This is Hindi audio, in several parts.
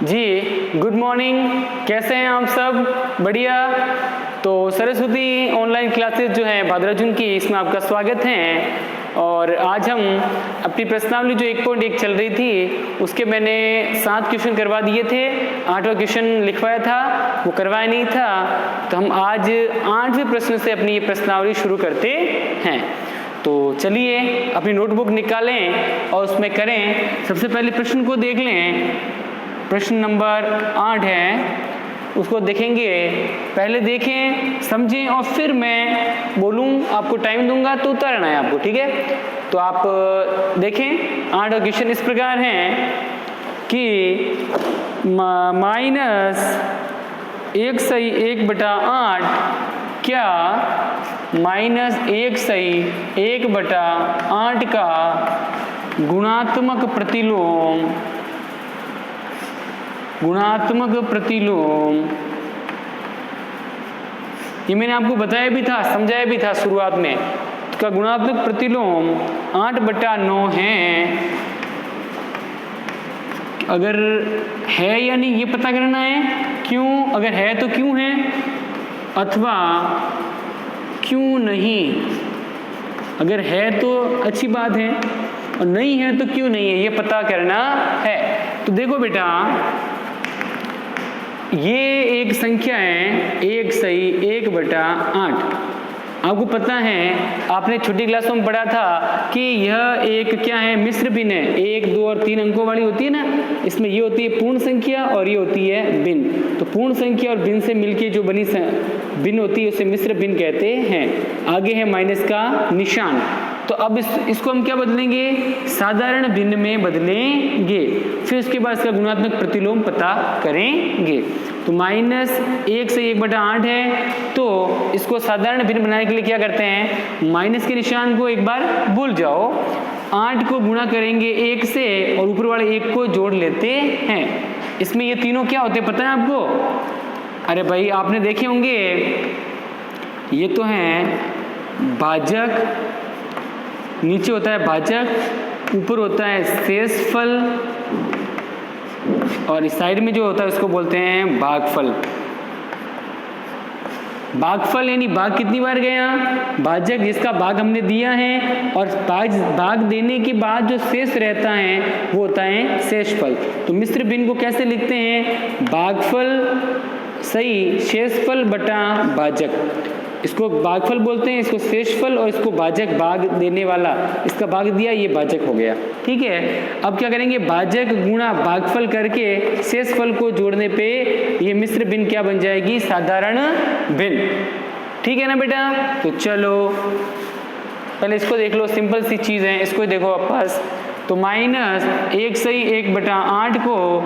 जी गुड मॉर्निंग, कैसे हैं आप सब? बढ़िया। तो सरस्वती ऑनलाइन क्लासेस जो है भाद्रा जून की, इसमें आपका स्वागत है। और आज हम अपनी प्रश्नावली जो 1.1 चल रही थी उसके मैंने 7 क्वेश्चन करवा दिए थे। 8वां क्वेश्चन लिखवाया था, वो करवाया नहीं था, तो हम आज 8वें प्रश्न से अपनी ये प्रश्नावली शुरू करते हैं। तो चलिए अपनी नोटबुक निकालें और उसमें करें। सबसे पहले प्रश्न को देख लें। प्रश्न नंबर 8 है, उसको देखेंगे। पहले देखें, समझें और फिर मैं बोलूं, आपको टाइम दूंगा तो उतारना है आपको, ठीक है? तो आप देखें। 8वां क्वेश्चन इस प्रकार है कि -1/8 क्या -1/8 का गुणात्मक प्रतिलोम, ये मैंने आपको बताया भी था, समझाया भी था शुरुआत में, इसका गुणात्मक प्रतिलोम 8/9 है। अगर है या नहीं ये पता करना है। क्यों? अगर है तो क्यों है, अथवा क्यों नहीं। अगर है तो अच्छी बात है और नहीं है तो क्यों नहीं है, ये पता करना है। तो देखो बेटा, ये एक संख्या है 1/8। आपको पता है, आपने छोटी क्लासों में पढ़ा था कि यह एक क्या है, मिश्र भिन्न है। 1, 2 और 3 अंकों वाली होती है ना। इसमें ये होती है पूर्ण संख्या और ये होती है भिन्न। तो पूर्ण संख्या और भिन्न से मिलके जो बनी भिन्न होती है उसे मिश्र भिन्न कहते हैं। आगे है माइनस का निशान। तो अब इसको हम क्या बदलेंगे, साधारण भिन्न में बदलेंगे। फिर उसके बाद इसका गुणात्मक प्रतिलोम पता करेंगे। तो -1 से 1/8 है, तो इसको साधारण भिन्न बनाने के लिए क्या करते हैं, माइनस के निशान को एक बार भूल जाओ, 8 को गुणा करेंगे 1 से और ऊपर वाले 1 को जोड़ लेते हैं। इसमें ये तीनों क्या होते हैं पता है आपको? अरे भाई आपने देखे होंगे, ये तो है भाजक, नीचे होता है भाजक, ऊपर होता है शेषफल और इस साइड में जो होता है उसको बोलते हैं भागफल। भागफल यानी भाग कितनी बार गया, भाजक जिसका भाग हमने दिया है, और भाग देने के बाद जो शेष रहता है वो होता है शेषफल। तो मिश्र भिन्न को कैसे लिखते हैं, भागफल सही शेषफल बटा भाजक। इसको भागफल बोलते हैं, इसको शेषफल, और इसको भाजक भाग देने वाला, इसका भाग दिया, ये भाजक हो गया। ठीक है, अब क्या करेंगे, भाजक गुणा भागफल करके शेषफल को जोड़ने पे ये मिश्र भिन्न क्या बन जाएगी, साधारण भिन्न। ठीक है ना बेटा? तो चलो पहले इसको देख लो, सिंपल सी चीज है, इसको देखो वापस। तो -1/8 को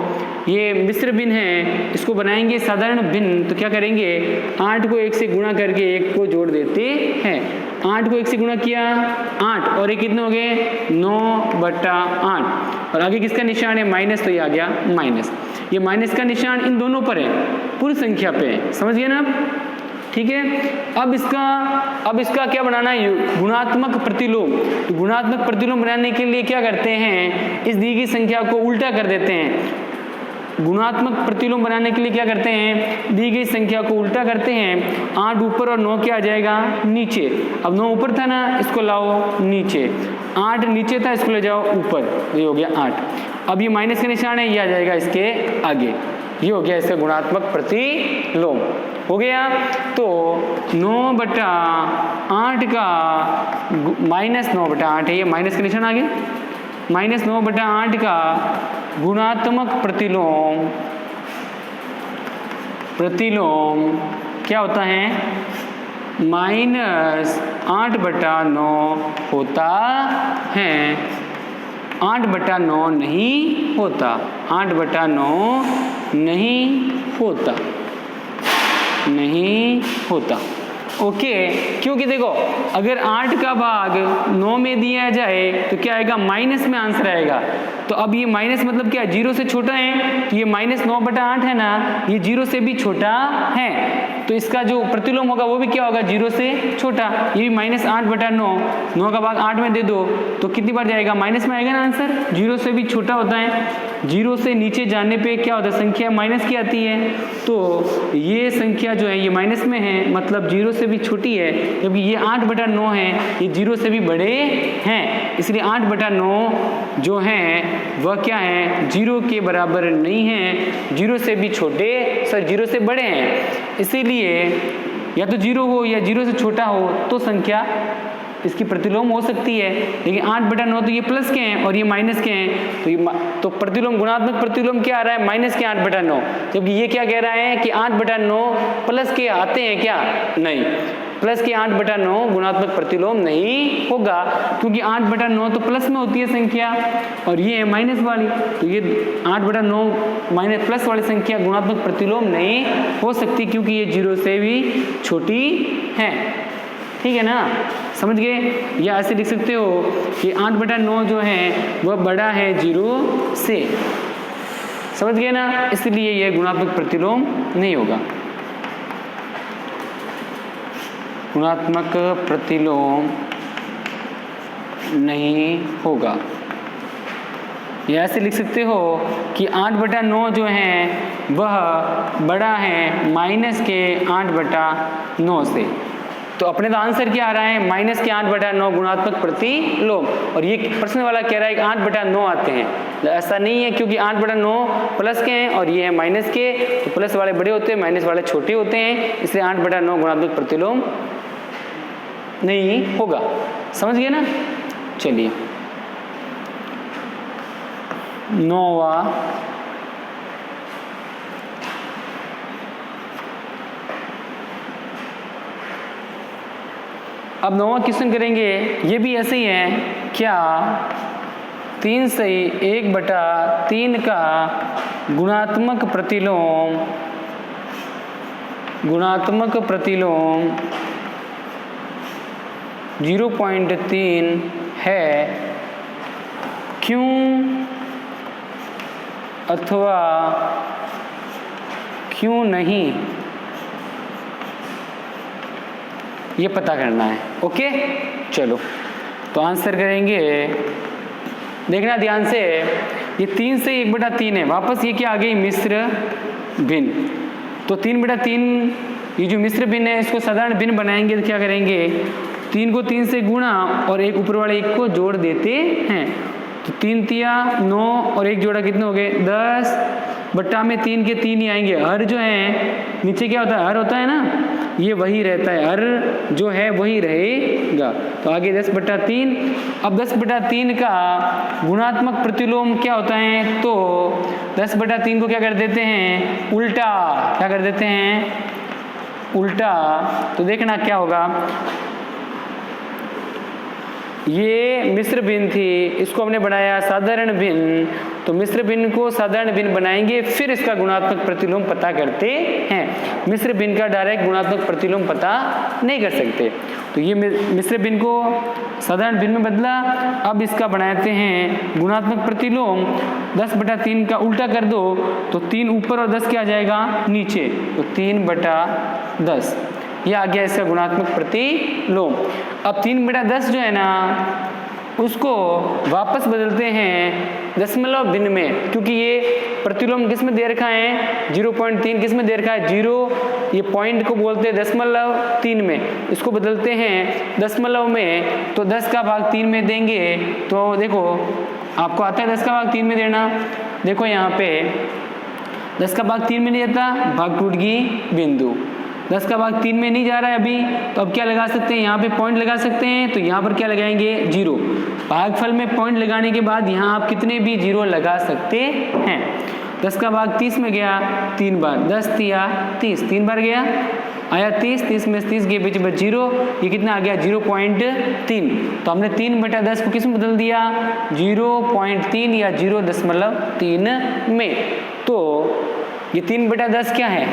ये मिश्र भिन्न है, इसको बनाएंगे साधारण भिन्न। तो क्या करेंगे, 8 को 1 से गुणा करके 1 को जोड़ देते हैं। 8 को 1 से गुणा किया 8 और ये कितने हो गए 9/8, और आगे किसका निशान है माइनस, तो ये आ गया माइनस। ये माइनस का निशान इन दोनों पर है, पूरी संख्या पे है, समझ गए ना आप? ठीक है, अब इसका क्या बनाना है, गुणात्मक प्रतिलोम। तो गुणात्मक प्रतिलोम बनाने के लिए क्या करते हैं, इस दी गई संख्या को उल्टा कर देते हैं। गुणात्मक प्रतिलोम बनाने के लिए क्या करते हैं, दी गई संख्या को उल्टा करते हैं। 8 ऊपर और 9 क्या आ जाएगा नीचे। अब 9 ऊपर था ना, इसको लाओ नीचे, 8 नीचे था, इसको ले जाओ ऊपर, ये हो गया 8। अब ये माइनस का निशान है, ये आ जाएगा इसके आगे, ये हो गया इसका गुणात्मक प्रतिलोम हो गया। तो 9/8 का -9/8 है, ये माइनस का निशान आ गया, -9/8 का गुणात्मक प्रतिलोम क्या होता है, -8/9 होता है, 8/9 नहीं होता, 8/9 नहीं होता। ओके, क्योंकि देखो अगर 8 का भाग 9 में दिया जाए तो क्या आएगा, माइनस में आंसर आएगा। तो अब ये माइनस मतलब क्या है, 0 से छोटा है, तो ये -9/8 है ना, ये 0 से भी छोटा है, तो इसका जो प्रतिलोम होगा वो भी क्या होगा, 0 से छोटा। ये भी -8/9, 9 का भाग 8 में दे दो तो कितनी बार जाएगा, माइनस में आएगा ना आंसर, 0 से भी छोटा होता है। जीरो से नीचे जाने पे क्या होता है, संख्या माइनस की आती है। तो ये संख्या जो है ये माइनस में है, मतलब जीरो से भी छोटी है, जबकि ये 8/9 है, ये जीरो से भी बड़े हैं, इसलिए 8/9 जो हैं वह क्या है, जीरो के बराबर नहीं है, जीरो से भी छोटे, जीरो से बड़े हैं। इसीलिए या तो जीरो हो या जीरो से छोटा हो तो संख्या इसकी प्रतिलोम हो सकती है। लेकिन 8/9 तो ये प्लस के हैं और ये माइनस के हैं, तो प्रतिलोम, गुणात्मक प्रतिलोम क्या आ रहा है, माइनस के 8/9, जबकि ये क्या कह रहा है कि 8/9 प्लस के आते हैं क्या, नहीं, प्लस के 8/9 गुणात्मक प्रतिलोम नहीं होगा, क्योंकि 8/9 तो प्लस में होती है संख्या और ये है माइनस वाली, तो ये 8/9 माइनस प्लस वाली संख्या गुणात्मक प्रतिलोम नहीं हो सकती, क्योंकि ये जीरो से भी छोटी है। ठीक है ना, समझ गए। या ऐसे लिख सकते हो कि 8/9 जो है वह बड़ा है जीरो से, समझ गए ना, इसलिए यह गुणात्मक प्रतिलोम नहीं होगा, गुणात्मक प्रतिलोम नहीं होगा। या ऐसे लिख सकते हो कि 8/9 जो है वह बड़ा है माइनस के 8/9 से, तो अपने तो आंसर क्या आ रहा है, माइनस के 8/9 गुणात्मक प्रतिलोम, और ये प्रश्न वाला कह रहा है कि 8/9 आते हैं। ऐसा नहीं है, क्योंकि 8/9 प्लस के हैं और ये है माइनस के, तो प्लस वाले बड़े होते हैं, माइनस वाले छोटे होते हैं, इसलिए 8/9 गुणात्मक प्रतिलोम नहीं होगा। समझ गए ना। चलिए 9वां अब 9वां क्वेश्चन करेंगे, ये भी ऐसे ही है, क्या 3 से 1/3 का गुणात्मक प्रतिलोम 0.3 है, क्यों अथवा क्यों नहीं, ये पता करना है। ओके, चलो तो आंसर करेंगे, देखना ध्यान से, ये 3 से 1/3 है, वापस ये क्या आ गई, मिश्र भिन्न। तो 3/3 ये जो मिश्र भिन्न है इसको साधारण भिन्न बनाएंगे तो क्या करेंगे, 3 को 3 से गुणा और एक ऊपर वाले 1 को जोड़ देते हैं, तो 3 तिया 9 और 1 जोड़ा कितने हो गए 10, बट्टा में 3 के 3 ही आएंगे। हर जो है नीचे क्या होता है, हर होता है ना, ये वही रहता है, हर जो है वही रहेगा, तो आगे 10/3। अब 10/3 का गुणात्मक प्रतिलोम क्या होता है, तो 10/3 को क्या कर देते हैं, उल्टा, क्या कर देते हैं, उल्टा। तो देखना क्या होगा, ये मिश्र भिन्न थी, इसको हमने बनाया साधारण भिन्न, तो मिश्र भिन्न को साधारण भिन्न बनाएंगे, फिर इसका गुणात्मक प्रतिलोम पता करते हैं। मिश्र भिन्न का डायरेक्ट गुणात्मक प्रतिलोम पता नहीं कर सकते, तो ये मिश्र भिन्न को साधारण भिन्न में बदला। अब इसका बनाते हैं गुणात्मक प्रतिलोम, 10/3 का उल्टा कर दो तो 3 ऊपर और 10 क्या आ जाएगा नीचे, तो 3/10, ये आ गया इसका गुणात्मक प्रतिलोम। अब 3/10 जो है ना उसको वापस बदलते हैं दशमलव भिन्न में, क्योंकि ये प्रतिलोम किस में दे रखा है, 0.3 किस में दे रखा है, 0, ये पॉइंट को बोलते हैं 0.3 में, इसको बदलते हैं दशमलव में, तो 10 का भाग 3 में देंगे, तो देखो आपको आता है 10 का भाग 3 में देना, देखो यहाँ पे 10 का भाग 3 में नहीं जाता, भाग टूट गई बिंदु, 10 का भाग 3 में नहीं जा रहा है अभी, तो अब क्या लगा सकते हैं, यहाँ पे पॉइंट लगा सकते हैं, तो यहाँ पर क्या लगाएंगे 0, भागफल में पॉइंट लगाने के बाद यहाँ आप कितने भी 0 लगा सकते हैं। 10 का भाग 30 में गया 3 बार, 10 तिया 30, 3 बार गया आया 30, 30 में 30 के बीच में 0, ये कितना आ गया 0.3, तो हमने 3/10 को किस में बदल दिया 0.3 या 0.3 में, तो ये 3/10 क्या है,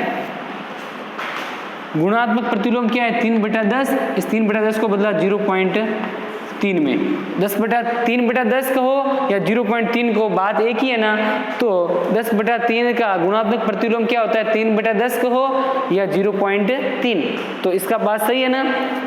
गुणात्मक प्रतिलोम क्या है 3/10, इस 3/10 को बदला 3 में 10/3/10 कहो या 0.3 कहो, बात एक ही है ना। तो 10/3 का गुणात्मक प्रतिलोम क्या होता है, 3/10 कहो या 0.3। तो इसका बात सही है ना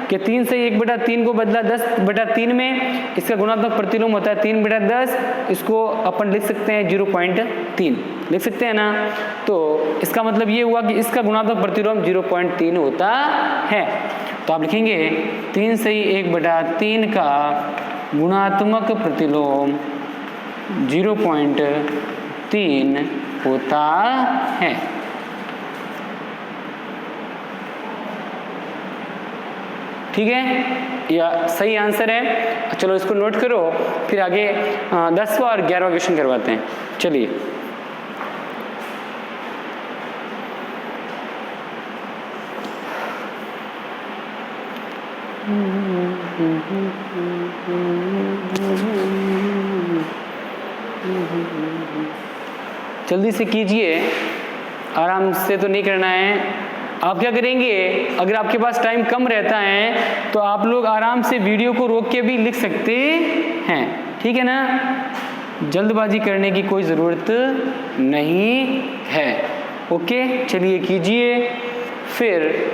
कि 3 से 1/3 को बदला 10/3 में, इसका गुणात्मक प्रतिलोम होता है 3/10, इसको अपन लिख सकते हैं 0.3 लिख सकते हैं ना। तो इसका मतलब ये हुआ कि इसका गुणात्मक प्रतिलोम 0.3 होता है। तो आप लिखेंगे 3 से 1/3 का गुणात्मक प्रतिलोम 0.3 होता है। ठीक है, यह सही आंसर है। चलो इसको नोट करो, फिर आगे 10वां और 11वां क्वेश्चन करवाते हैं। चलिए, जल्दी से कीजिए, आराम से तो नहीं करना है। आप क्या करेंगे, अगर आपके पास टाइम कम रहता है तो आप लोग आराम से वीडियो को रोक के भी लिख सकते हैं, ठीक है ना। जल्दबाजी करने की कोई ज़रूरत नहीं है। ओके, चलिए कीजिए, फिर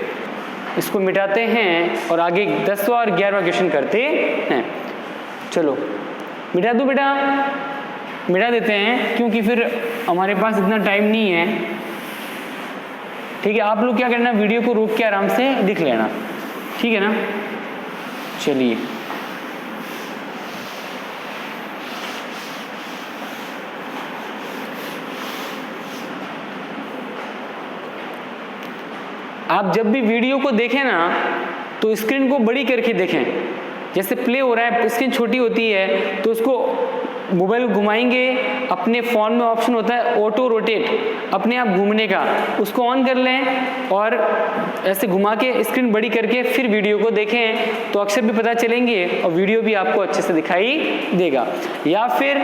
इसको मिटाते हैं और आगे 10वां और 11वां क्वेश्चन करते हैं। चलो मिटा दो बेटा, मिटा देते हैं, क्योंकि फिर हमारे पास इतना टाइम नहीं है। ठीक है, आप लोग क्या करना, वीडियो को रोक के आराम से लिख लेना, ठीक है ना। चलिए, आप जब भी वीडियो को देखें ना तो स्क्रीन को बड़ी करके देखें। जैसे प्ले हो रहा है, स्क्रीन छोटी होती है तो उसको मोबाइल घुमाएंगे, अपने फ़ोन में ऑप्शन होता है ऑटो रोटेट, अपने आप घूमने का, उसको ऑन कर लें और ऐसे घुमा के स्क्रीन बड़ी करके फिर वीडियो को देखें तो अक्षर भी पता चलेंगे और वीडियो भी आपको अच्छे से दिखाई देगा। या फिर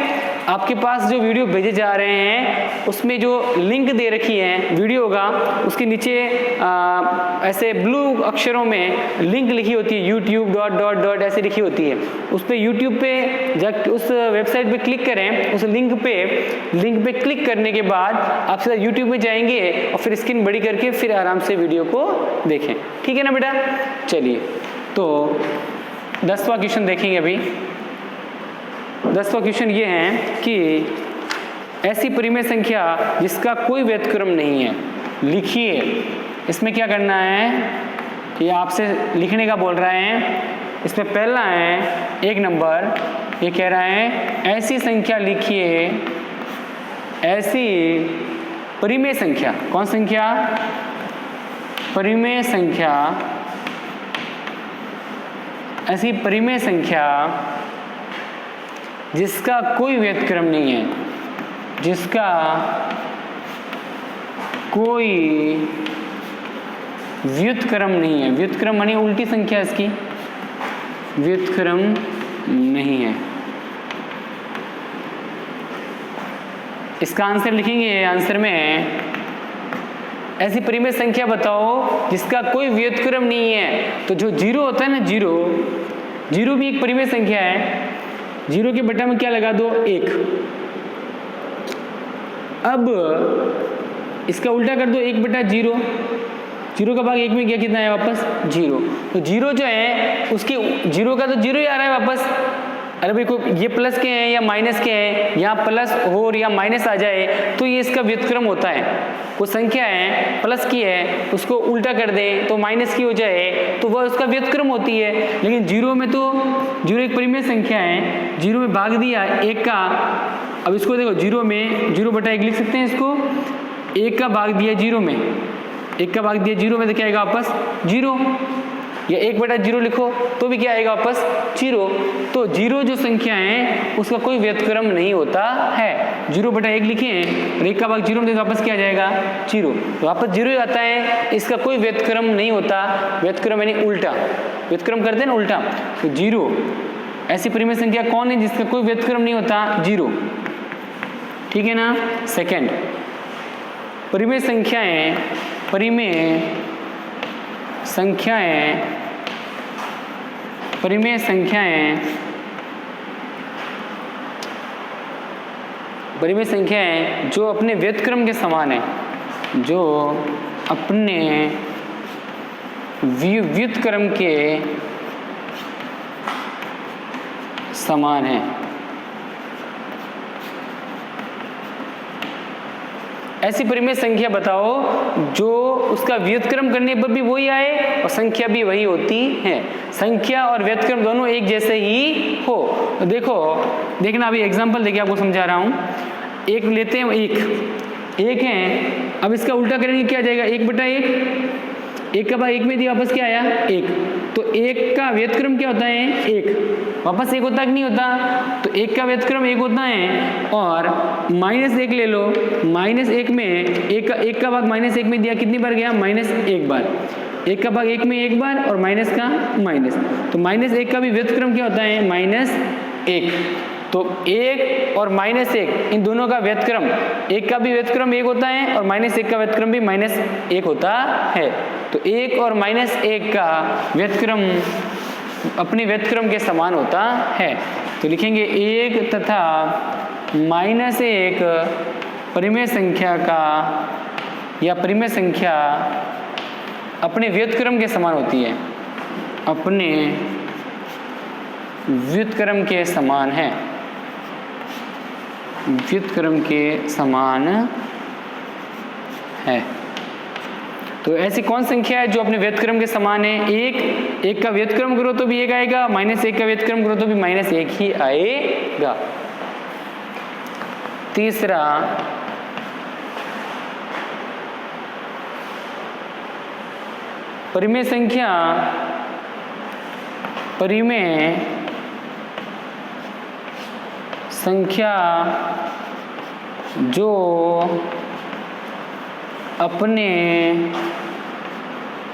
आपके पास जो वीडियो भेजे जा रहे हैं उसमें जो लिंक दे रखी है वीडियो का, उसके नीचे ऐसे ब्लू अक्षरों में लिंक लिखी होती है, YouTube ... ऐसे लिखी होती है। उस पर यूट्यूब पे जब उस वेबसाइट पे क्लिक करें, उस लिंक पे क्लिक करने के बाद आप सीधा यूट्यूब में जाएंगे और फिर स्क्रीन बड़ी करके फिर आराम से वीडियो को देखें, ठीक है ना बेटा। चलिए, तो 10वां क्वेश्चन देखेंगे अभी। 10वां क्वेश्चन ये है कि ऐसी परिमेय संख्या जिसका कोई व्युत्क्रम नहीं है, लिखिए। इसमें क्या करना है, ये आपसे लिखने का बोल रहे हैं। इसमें पहला है 1 नंबर, ये कह रहा है ऐसी संख्या लिखिए, ऐसी परिमेय संख्या, कौन संख्या, परिमेय संख्या, ऐसी परिमेय संख्या जिसका कोई व्युत्क्रम नहीं है, जिसका कोई व्युत्क्रम नहीं है। व्युत्क्रम माने उल्टी संख्या, इसकी व्युत्क्रम नहीं है। इसका आंसर लिखेंगे। आंसर में ऐसी परिमेय संख्या बताओ जिसका कोई व्युत्क्रम नहीं है। तो जो 0 होता है ना, जीरो भी एक परिमेय संख्या है। 0 के बटा में क्या लगा दो, 1। अब इसका उल्टा कर दो, 1/0। 0 का भाग 1 में गया, कितना है वापस, 0। तो 0 जो है उसके 0 का तो 0 ही आ रहा है वापस। अरे भाई, को ये प्लस के हैं या माइनस के हैं, यहाँ प्लस हो या माइनस आ जाए तो ये इसका व्युत्क्रम होता है। कोई संख्या है प्लस की है, उसको उल्टा कर दें तो माइनस की हो जाए तो वह उसका व्युत्क्रम होती है। लेकिन 0 में तो 0 एक परिमेय संख्या है, 0 में भाग दिया 1 का। अब इसको देखो, 0 में 0/1 लिख सकते हैं इसको। 1 का भाग दिया 0 में, 1 का भाग दिया 0 में तो क्या आएगा वापस, 0। या 1/0 लिखो तो भी क्या आएगा वापस, 0। तो 0 जो संख्या है उसका कोई व्युत्क्रम नहीं होता है। 0/1 लिखें और 1 का भाग 0 में तो वापस क्या आ जाएगा, 0। तो वापस 0 ही आता है, इसका कोई व्युत्क्रम नहीं होता। व्युत्क्रम यानी उल्टा, व्युत्क्रम करते हैं ना उल्टा। तो 0 ऐसी परिमेय संख्या कौन है जिसका कोई व्युत्क्रम नहीं होता, 0, ठीक है ना। सेकेंड, परिमेय संख्याएं, परिमेय संख्याएं परिमेय संख्याएं जो अपने व्युत्क्रम के समान है, जो अपने व्युत्क्रम के समान है। ऐसी परिमेय संख्या बताओ जो उसका व्युत्क्रम करने पर भी वही आए और संख्या भी वही होती है, संख्या और व्युत्क्रम दोनों एक जैसे ही हो। तो देखना अभी एग्जांपल देके आपको समझा रहा हूं। एक लेते हैं, एक है, अब इसका उल्टा करेंगे, क्या जाएगा 1/1, 1 का भाग 1 में दिया, वापस क्या आया 1। तो 1 का व्युत्क्रम क्या होता है 1, वापस 1 होता कि नहीं होता, तो 1 का व्युत्क्रम 1 होता है। और -1 ले लो, -1 में 1 का भाग -1 में दिया, कितनी बार गया -1 बार, 1 का भाग 1 में 1 बार और माइनस का माइनस, तो -1 का भी व्युत्क्रम क्या होता है -1। तो 1 और -1 इन दोनों का व्युत्क्रम, 1 का भी व्युत्क्रम 1 होता है और -1 का व्युत्क्रम भी -1 होता है। तो 1 और -1 का व्युत्क्रम अपने व्युत्क्रम के समान होता है। तो लिखेंगे 1 तथा -1 परिमेय संख्या का या परिमेय संख्या अपने व्युत्क्रम के समान होती है, अपने व्युत्क्रम के समान है, व्युत्क्रम के समान है। तो ऐसी कौन संख्या है जो अपने व्युत्क्रम के समान है? 1 का व्युत्क्रम करो तो भी 1 आएगा, -1 का व्युत्क्रम करो तो भी -1 ही आएगा। तीसरा, परिमेय संख्या जो अपने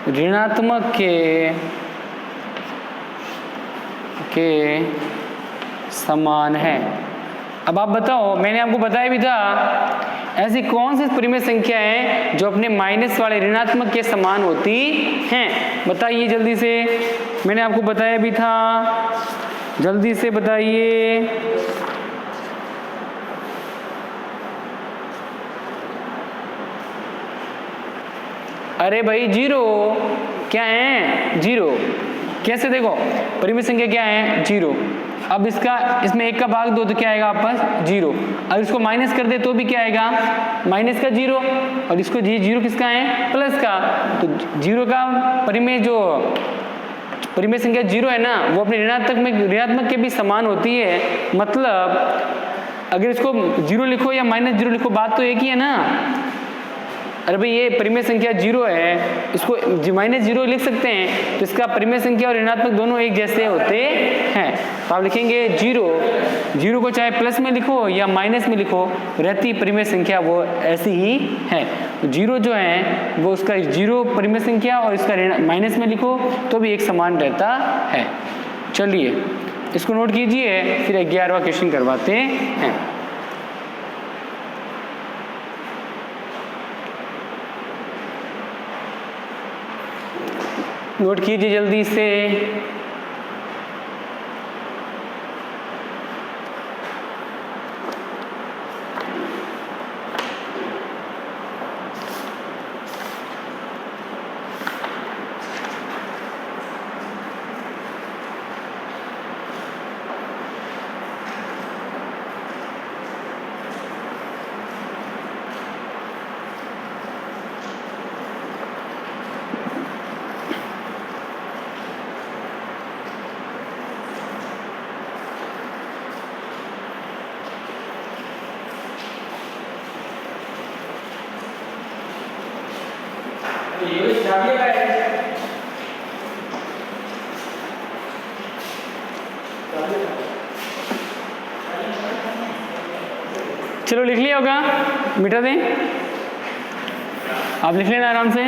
ऋणात्मक के समान है। अब आप बताओ, मैंने आपको बताया भी था ऐसी कौन सी परिमेय संख्या है जो अपने माइनस वाले ऋणात्मक के समान होती हैं, बताइए जल्दी से। मैंने आपको बताया भी था, जल्दी से बताइए। अरे भाई 0 क्या है 0, कैसे देखो परिमेय संख्या क्या है 0। अब इसमें 1 का भाग दो तो क्या आएगा आपस 0। अब इसको माइनस कर दे तो भी क्या आएगा माइनस का 0, और इसको 0 किसका है प्लस का। तो 0 का परिमेय संख्या 0 है ना, वो अपने ऋणात्मक के भी समान होती है। मतलब अगर इसको 0 लिखो या -0 लिखो, बात तो एक ही है ना। अरे भाई ये परिमेय संख्या 0 है, इसको -0 लिख सकते हैं, तो इसका परिमेय संख्या और ऋणात्मक दोनों एक जैसे होते हैं। तो आप लिखेंगे 0 को चाहे प्लस में लिखो या माइनस में लिखो, रहती परिमेय संख्या वो ऐसी ही है। तो 0 जो है वो उसका 0 परिमेय संख्या और इसका माइनस में लिखो तो भी एक समान रहता है। चलिए इसको नोट कीजिए, फिर 11वां क्वेश्चन करवाते हैं। नोट कीजिए जल्दी से। चलो लिख लिया होगा, मिटा दें, आप लिख लेना आराम से।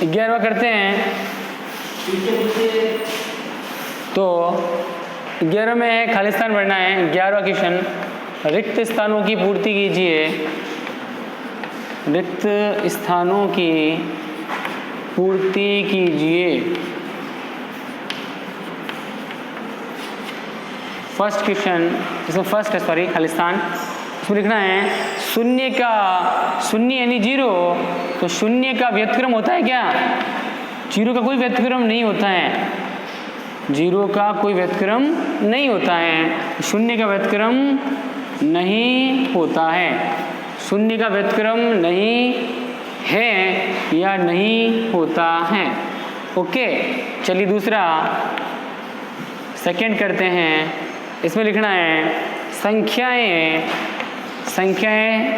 11वां करते हैं। तो 11 में है खाली स्थान भरना है। 11वां क्वेश्चन, रिक्त स्थानों की पूर्ति कीजिए। रिक्त स्थानों की पूर्ति कीजिए। फर्स्ट क्वेश्चन, इसमें फर्स्ट है सॉरी खालिस्तान, इसमें लिखना है शून्य का, शून्य यानी जीरो, तो शून्य का व्यतिक्रम होता है क्या? जीरो का कोई व्यतिक्रम नहीं होता है, जीरो का कोई व्यतिक्रम नहीं होता है, शून्य का व्यतिक्रम नहीं होता है, शून्य का व्यतिक्रम नहीं है या नहीं होता है। ओके, चलिए दूसरा सेकंड करते हैं। इसमें लिखना है संख्याएं, संख्याएं,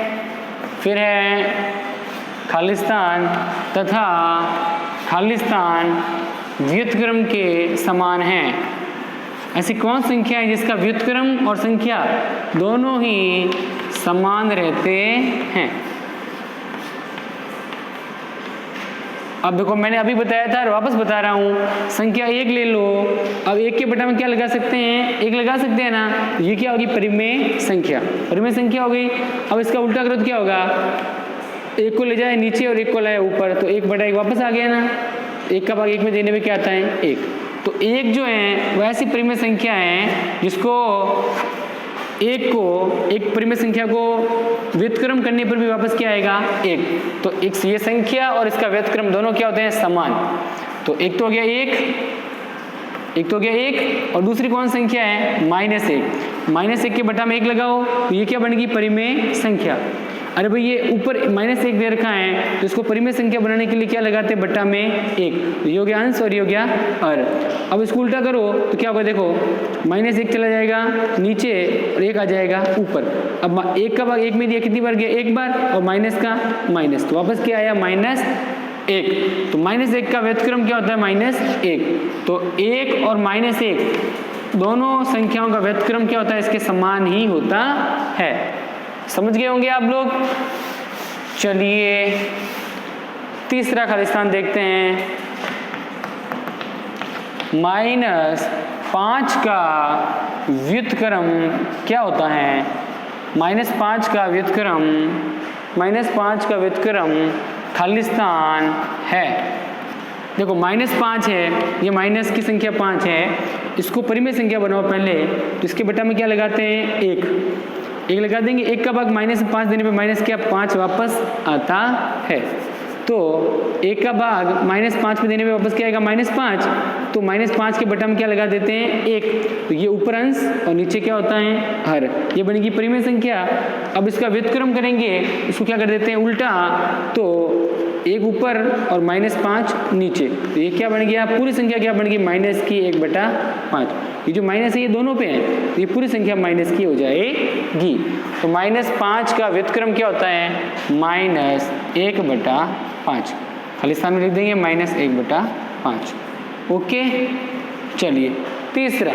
फिर है खालिस्तान तथा खालिस्तान व्युत्क्रम के समान हैं। ऐसी कौन संख्या है जिसका व्युत्क्रम और संख्या दोनों ही समान रहते हैं? अब देखो मैंने अभी बताया था और वापस बता रहा हूँ, संख्या एक ले लो, अब एक के बटा में क्या लगा सकते हैं? एक लगा सकते हैं ना, ये क्या होगी? परिमेय संख्या, परिमेय संख्या हो गई। अब इसका उल्टा करो तो क्या होगा? एक को ले जाए नीचे और एक को लाए ऊपर, तो एक बटा एक वापस आ गया ना, एक का भाग एक में देने में क्या आता है? एक। तो एक जो है वह ऐसी परिमेय संख्या है जिसको एक को, एक परिमेय संख्या को व्युत्क्रम करने पर भी वापस क्या आएगा? एक। तो एक ये संख्या और इसका व्युत्क्रम दोनों क्या होते हैं? समान। तो एक तो हो गया एक तो हो गया एक, और दूसरी कौन संख्या है? माइनस एक। माइनस एक के बटा में एक लगाओ तो ये क्या बनेगी? परिमेय संख्या। अरे भाई ये ऊपर माइनस एक दे रखा है तो इसको परिमेय संख्या बनाने के लिए क्या लगाते हैं? बटा में एक। ये हो गया अंश और ये हो गया हर। अब इसको उल्टा करो तो क्या होगा? देखो माइनस एक चला जाएगा नीचे और एक आ जाएगा ऊपर। अब एक का भाग एक में दिया, कितनी बार गया? एक बार, और माइनस का माइनस, तो वापस क्या आया? माइनस एक। तो माइनस एक का व्युत्क्रम क्या होता है? माइनस एक। तो एक और माइनस एक दोनों संख्याओं का व्युत्क्रम क्या होता है? इसके समान ही होता है। समझ गए होंगे आप लोग। चलिए तीसरा खालिस्तान देखते हैं। -5 का व्युत्क्रम क्या होता है? -5 का व्युत्क्रम, -5 का व्युत्क्रम खालिस्तान है। देखो -5 है, ये माइनस की संख्या 5 है, इसको परिमेय संख्या बनाओ पहले, तो इसके बटा में क्या लगाते हैं? एक लगा देंगे। एक का भाग -5 देने पे माइनस क्या? 5 वापस आता है। तो एक का भाग -5 पे देने पे वापस क्या आएगा? -5। तो -5 के बटा में क्या लगा देते हैं? एक। तो ये ऊपर अंश और नीचे क्या होता है? हर। ये बनेगी परिमेय संख्या। अब इसका व्युत्क्रम करेंगे, इसको क्या कर देते हैं? उल्टा। तो एक ऊपर और -5 नीचे, तो ये क्या बन गया? पूरी संख्या क्या बन गई? माइनस की 1/5। ये जो माइनस है ये दोनों पे है, ये पूरी संख्या माइनस की हो जाएगी। तो -5 का व्युत्क्रम क्या होता है? -1/5। खालिस्तान में लिख देंगे -1/5। ओके, चलिए तीसरा।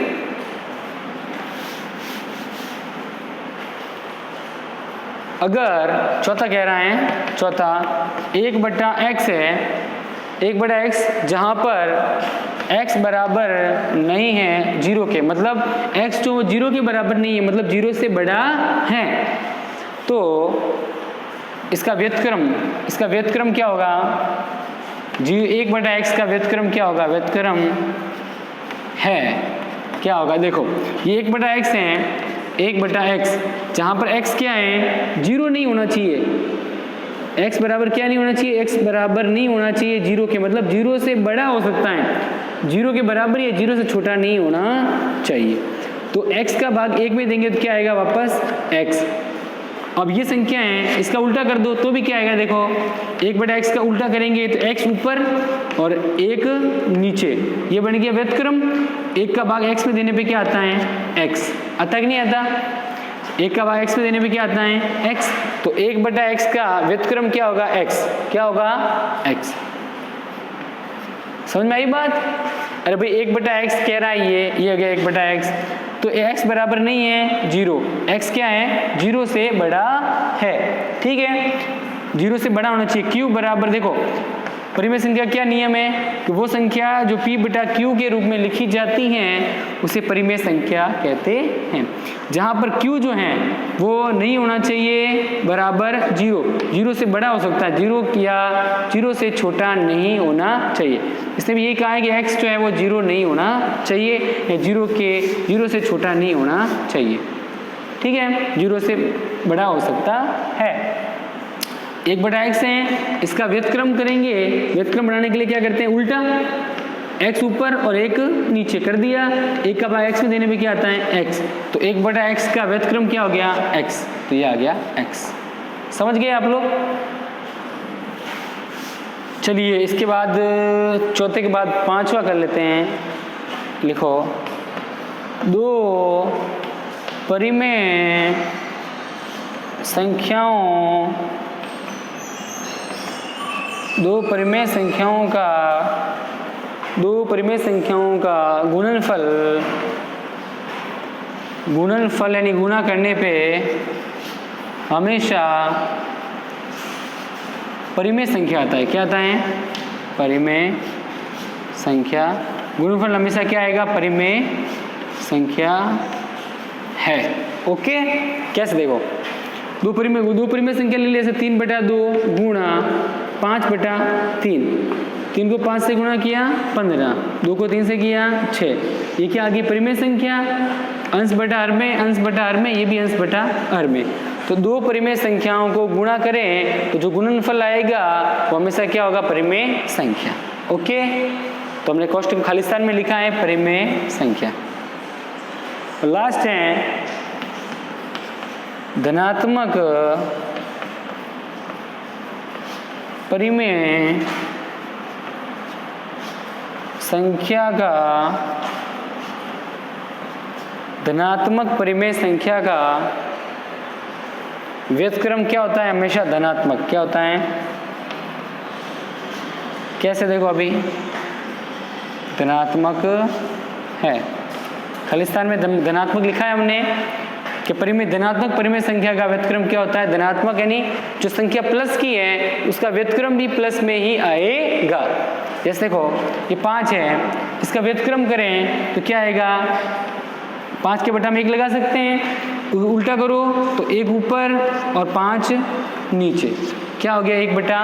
अगर चौथा कह रहा है, चौथा 1/x है, 1/x जहाँ पर x बराबर नहीं है 0 के, मतलब x जो 0 के बराबर नहीं है, मतलब 0 से बड़ा है, तो इसका व्युत्क्रम क्या होगा? 1/x का व्युत्क्रम क्या होगा? व्युत्क्रम है क्या होगा? देखो ये 1/x है, 1/x जहाँ पर x क्या है? 0 नहीं होना चाहिए। x बराबर क्या नहीं होना चाहिए? x बराबर नहीं होना चाहिए 0 के, मतलब 0 से बड़ा हो सकता है, 0 के बराबर या 0 से छोटा नहीं होना चाहिए। तो x का भाग 1 में देंगे तो क्या आएगा? वापस x। अब ये संख्या है, इसका उल्टा कर दो तो भी क्या आएगा? देखो 1/x का उल्टा करेंगे तो x ऊपर और 1 नीचे, ये बन गया व्युत्क्रम। 1 का भाग x में देने पे क्या आता है? x। आता कि नहीं आता? 1 का भाग x में देने पे क्या आता है? x। तो 1/x का व्युत्क्रम क्या होगा? x। क्या होगा? x। समझ में आई बात? अरे भाई 1/x कह रहा है, ये हो गया 1/x, तो x बराबर नहीं है 0, x क्या है? 0 से बड़ा है, ठीक है, 0 से बड़ा होना चाहिए। q बराबर, देखो परिमेय संख्या क्या नियम है कि वो संख्या जो p बटा q के रूप में लिखी जाती हैं उसे परिमेय संख्या कहते हैं। जहां पर q जो है वो नहीं होना चाहिए बराबर 0, 0 से बड़ा हो सकता है, 0 या 0 से छोटा नहीं होना चाहिए। इसने भी यही कहा है कि x जो है वो 0 नहीं होना चाहिए या 0 से छोटा नहीं होना चाहिए। ठीक है, 0 से बड़ा हो सकता है। 1/x है, इसका व्यतक्रम करेंगे। व्यतक्रम बनाने के लिए क्या करते हैं, उल्टा x ऊपर और 1 नीचे कर दिया। 1 का भाग x में देने में क्या आता है x, तो 1/x का व्यतक्रम क्या हो गया x, तो ये आ गया x। समझ गए आप लोग। चलिए इसके बाद चौथे के बाद पांचवा कर लेते हैं। लिखो, दो परिमेय संख्याओं का गुणनफल यानी गुणा करने पे हमेशा परिमेय संख्या आता है। क्या आता है, परिमेय संख्या। गुणनफल हमेशा क्या आएगा, परिमेय संख्या है। ओके, कैसे देखो, दो परिमेय संख्या ले ले, जैसे 3/2 गुणा 5/3, 3 को 5 से गुणा किया 15, 2 को 3 से किया 6। ये क्या आ गई परिमेय संख्या, अंश बटा हर में, ये भी अंश बटा हर में। तो दो परिमेय संख्याओं को गुणा करें तो जो गुणनफल आएगा वो हमेशा क्या होगा, परिमेय संख्या। ओके, तो हमने कोष्टक खालिस्तान में लिखा है परिमेय संख्या। लास्ट है धनात्मक परिमेय संख्या का व्युत्क्रम क्या होता है, हमेशा धनात्मक। क्या होता है, कैसे देखो, अभी धनात्मक है, खालिस्तान में धनात्मक लिखा है हमने कि धनात्मक परिमेय संख्या का व्युत्क्रम क्या होता है, धनात्मक यानी जो संख्या प्लस की है उसका व्युत्क्रम भी प्लस में ही आएगा। जैसे देखो ये 5 है, इसका व्युत्क्रम करें तो क्या आएगा, 5 के बटा में 1 लगा सकते हैं, उल्टा करो तो 1 ऊपर और 5 नीचे, क्या हो गया 1/।